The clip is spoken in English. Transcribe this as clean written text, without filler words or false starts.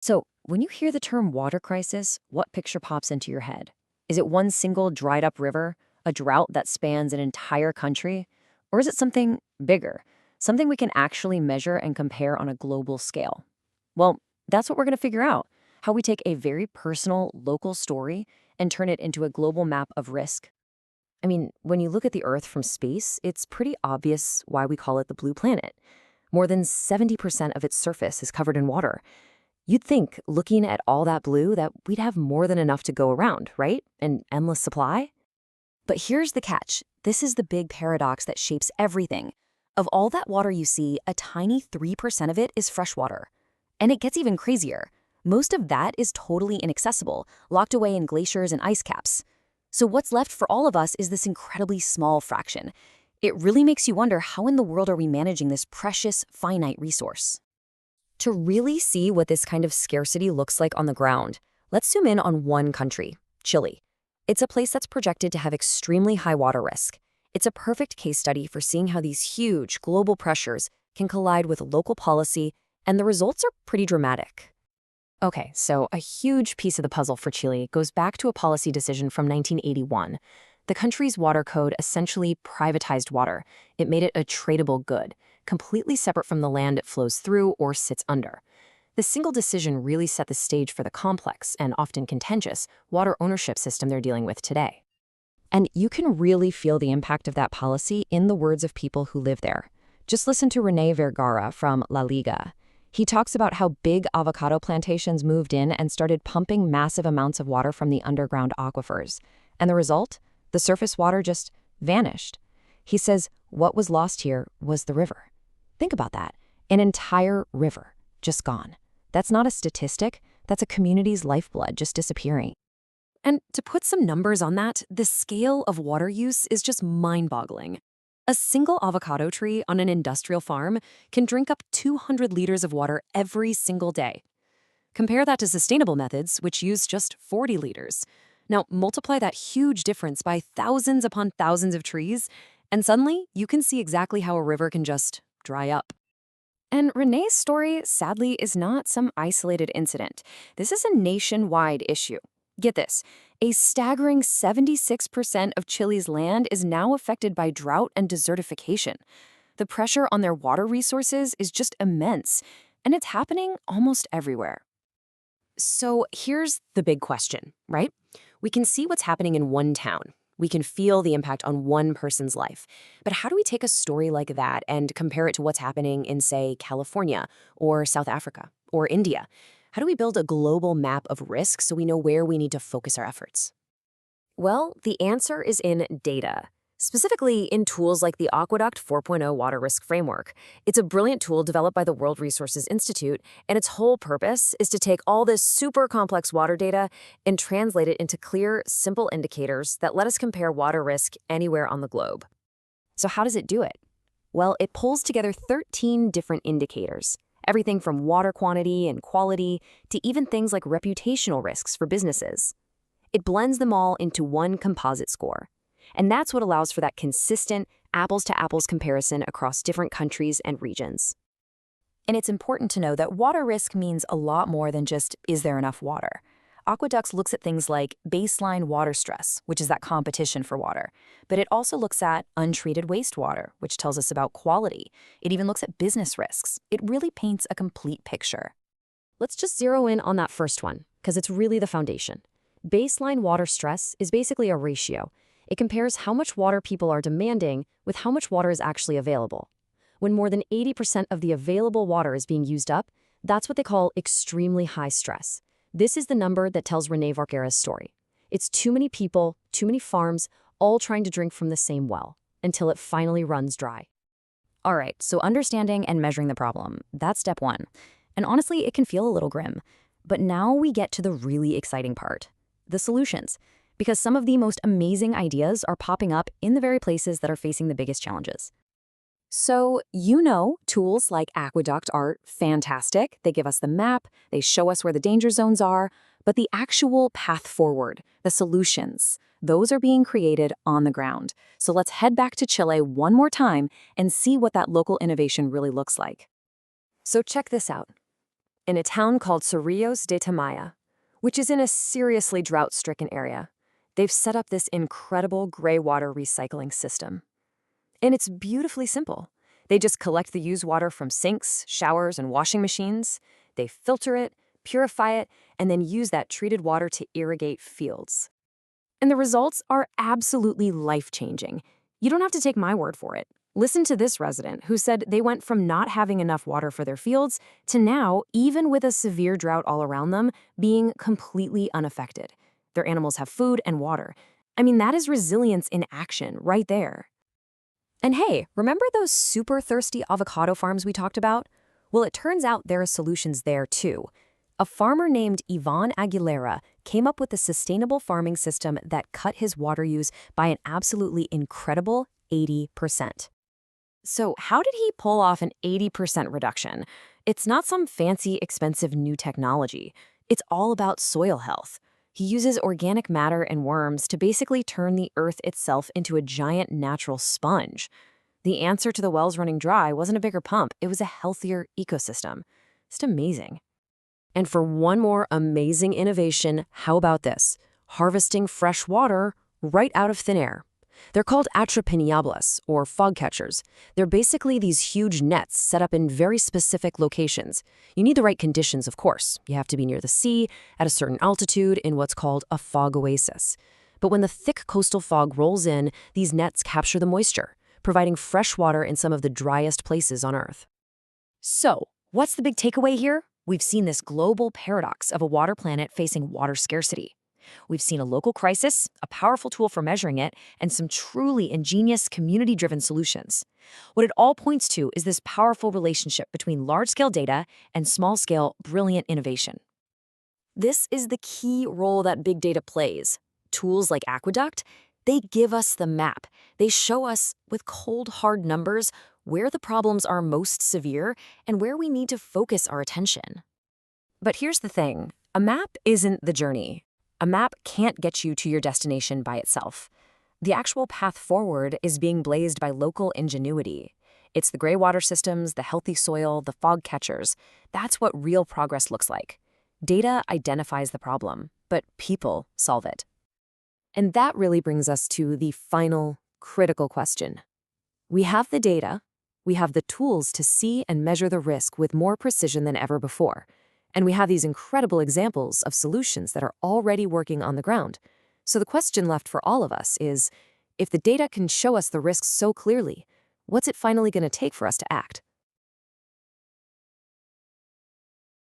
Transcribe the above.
So, when you hear the term water crisis, what picture pops into your head? Is it one single dried up river, a drought that spans an entire country? Or is it something bigger, something we can actually measure and compare on a global scale? Well, that's what we're going to figure out, how we take a very personal, local story and turn it into a global map of risk. I mean, when you look at the Earth from space, it's pretty obvious why we call it the blue planet. More than 70% of its surface is covered in water. You'd think, looking at all that blue, that we'd have more than enough to go around, right? An endless supply? But here's the catch. This is the big paradox that shapes everything. Of all that water you see, a tiny 3% of it is freshwater. And it gets even crazier. Most of that is totally inaccessible, locked away in glaciers and ice caps. So what's left for all of us is this incredibly small fraction. It really makes you wonder, how in the world are we managing this precious, finite resource? To really see what this kind of scarcity looks like on the ground, let's zoom in on one country, Chile. It's a place that's projected to have extremely high water risk. It's a perfect case study for seeing how these huge global pressures can collide with local policy, and the results are pretty dramatic. Okay, so a huge piece of the puzzle for Chile goes back to a policy decision from 1981. The country's water code essentially privatized water. It made it a tradable good, completely separate from the land it flows through or sits under. This single decision really set the stage for the complex and often contentious water ownership system they're dealing with today. And you can really feel the impact of that policy in the words of people who live there. Just listen to René Vergara from La Liga. He talks about how big avocado plantations moved in and started pumping massive amounts of water from the underground aquifers. And the result? The surface water just vanished. He says what was lost here was the river. Think about that. An entire river just gone. That's not a statistic. That's a community's lifeblood just disappearing. And to put some numbers on that, the scale of water use is just mind-boggling. A single avocado tree on an industrial farm can drink up 200 liters of water every single day. Compare that to sustainable methods, which use just 40 liters. Now, multiply that huge difference by thousands upon thousands of trees, and suddenly you can see exactly how a river can just dry up. And René's story, sadly, is not some isolated incident. This is a nationwide issue. Get this, a staggering 76% of Chile's land is now affected by drought and desertification. The pressure on their water resources is just immense, and it's happening almost everywhere. So here's the big question, right? We can see what's happening in one town. We can feel the impact on one person's life. But how do we take a story like that and compare it to what's happening in, say, California or South Africa or India? How do we build a global map of risk so we know where we need to focus our efforts? Well, the answer is in data, specifically in tools like the Aqueduct 4.0 Water Risk Framework. It's a brilliant tool developed by the World Resources Institute, and its whole purpose is to take all this super complex water data and translate it into clear, simple indicators that let us compare water risk anywhere on the globe. So how does it do it? Well, it pulls together 13 different indicators. Everything from water quantity and quality to even things like reputational risks for businesses. It blends them all into one composite score. And that's what allows for that consistent apples-to-apples comparison across different countries and regions. And it's important to know that water risk means a lot more than just, is there enough water? Aqueducts looks at things like baseline water stress, which is that competition for water. But it also looks at untreated wastewater, which tells us about quality. It even looks at business risks. It really paints a complete picture. Let's just zero in on that first one, because it's really the foundation. Baseline water stress is basically a ratio. It compares how much water people are demanding with how much water is actually available. When more than 80% of the available water is being used up, that's what they call extremely high stress. This is the number that tells René Vergara's story. It's too many people, too many farms, all trying to drink from the same well, until it finally runs dry. All right, so understanding and measuring the problem, that's step one. And honestly, it can feel a little grim. But now we get to the really exciting part, the solutions. Because some of the most amazing ideas are popping up in the very places that are facing the biggest challenges. So, tools like Aqueduct are fantastic. They give us the map, they show us where the danger zones are, but the actual path forward, the solutions, those are being created on the ground. So let's head back to Chile one more time and see what that local innovation really looks like. So check this out. in a town called Cerrillos de Tamaya, which is in a seriously drought-stricken area. They've set up this incredible gray water recycling system. And it's beautifully simple. They just collect the used water from sinks, showers, and washing machines. They filter it, purify it, and then use that treated water to irrigate fields. And the results are absolutely life-changing. You don't have to take my word for it. Listen to this resident who said they went from not having enough water for their fields to now, even with a severe drought all around them, being completely unaffected. Their animals have food and water. I mean, that is resilience in action right there. And hey, remember those super thirsty avocado farms we talked about? Well, it turns out there are solutions there too. A farmer named Ivan Aguilera came up with a sustainable farming system that cut his water use by an absolutely incredible 80%. So how did he pull off an 80% reduction? It's not some fancy, expensive new technology. It's all about soil health. He uses organic matter and worms to basically turn the earth itself into a giant natural sponge. The answer to the wells running dry wasn't a bigger pump, it was a healthier ecosystem. It's amazing. And for one more amazing innovation, how about this? Harvesting fresh water right out of thin air. They're called atrapeniables, or fog catchers. They're basically these huge nets set up in very specific locations. You need the right conditions, of course. You have to be near the sea, at a certain altitude, in what's called a fog oasis. But when the thick coastal fog rolls in, these nets capture the moisture, providing fresh water in some of the driest places on Earth. So, what's the big takeaway here? We've seen this global paradox of a water planet facing water scarcity. We've seen a local crisis, a powerful tool for measuring it, and some truly ingenious community-driven solutions. What it all points to is this powerful relationship between large-scale data and small-scale, brilliant innovation. This is the key role that big data plays. Tools like Aqueduct, they give us the map. They show us, with cold, hard numbers, where the problems are most severe and where we need to focus our attention. But here's the thing. A map isn't the journey. A map can't get you to your destination by itself. The actual path forward is being blazed by local ingenuity. It's the gray water systems, the healthy soil, the fog catchers. That's what real progress looks like. Data identifies the problem, but people solve it. And that really brings us to the final, critical question. We have the data, we have the tools to see and measure the risk with more precision than ever before. And we have these incredible examples of solutions that are already working on the ground. So the question left for all of us is, if the data can show us the risks so clearly, what's it finally going to take for us to act?